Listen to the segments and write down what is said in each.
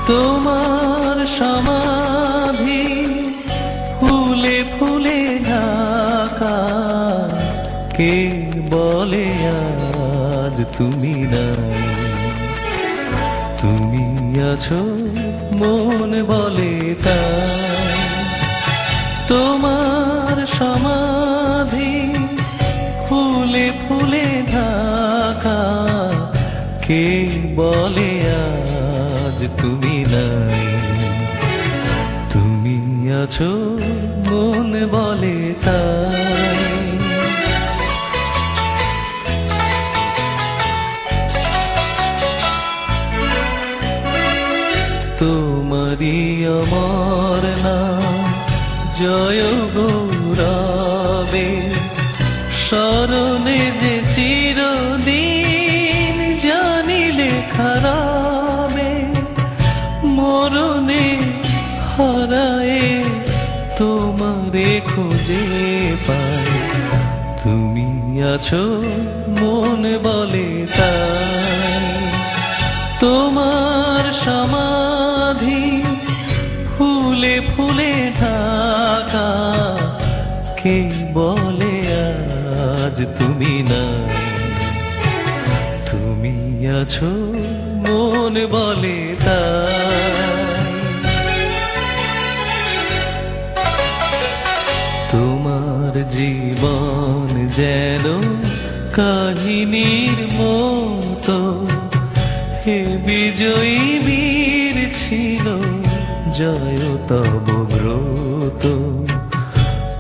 তোমার সমাধি ফুলে ফুলে ঢাকা, কে বলে আজ তুমি নাই? তুমি আছো মন বলে তাই। তোমার সমাধি ফুলে ফুলে ঢাকা, কে বলে আজ তুমি নাই? তুমি আছো মন বলে তাই। তোমারি আমার নাম জয় গৌরবে, স্মরণে যে চিরদিন জানিলে খারাবে। মরণে হারায়ে তোমারে খুঁজে পাই, তুমি আছো মন বলে তাই। তোমার সমাধি ফুলে ফুলে ঢাকা, কে বলে আজ তুমি নাই? তুমি আছো মন বলে তাই। তোমার জীবন যেন কাহিনীর মতো, হে বিজয়ী বীর ছিল জয় তব ব্রত।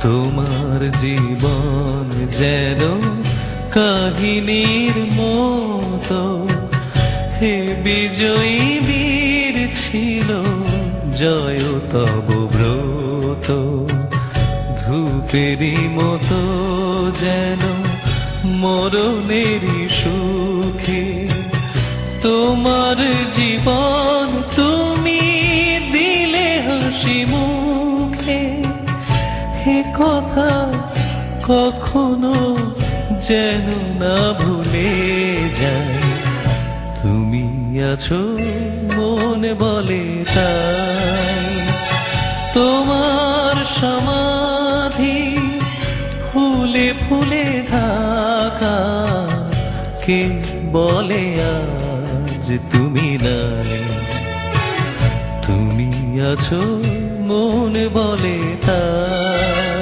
তোমার জীবন যেন কাহিনীর মতো, হে বিজয়ী বীর ছিল জয় তব ব্রত। ধূপেরই মতো যেন মরণেরই সুখে, তোমার জীবন তুমি দিলে হাসি মুখে। হে কথা কখনো যেন না ভুলে যায়, তুমি আছো মন বলে তাই। তোমার সমাধি ফুলে ফুলে ঢাকা, কে বলে আজ তুমি নাই? তুমি আছো মন বলে তাই।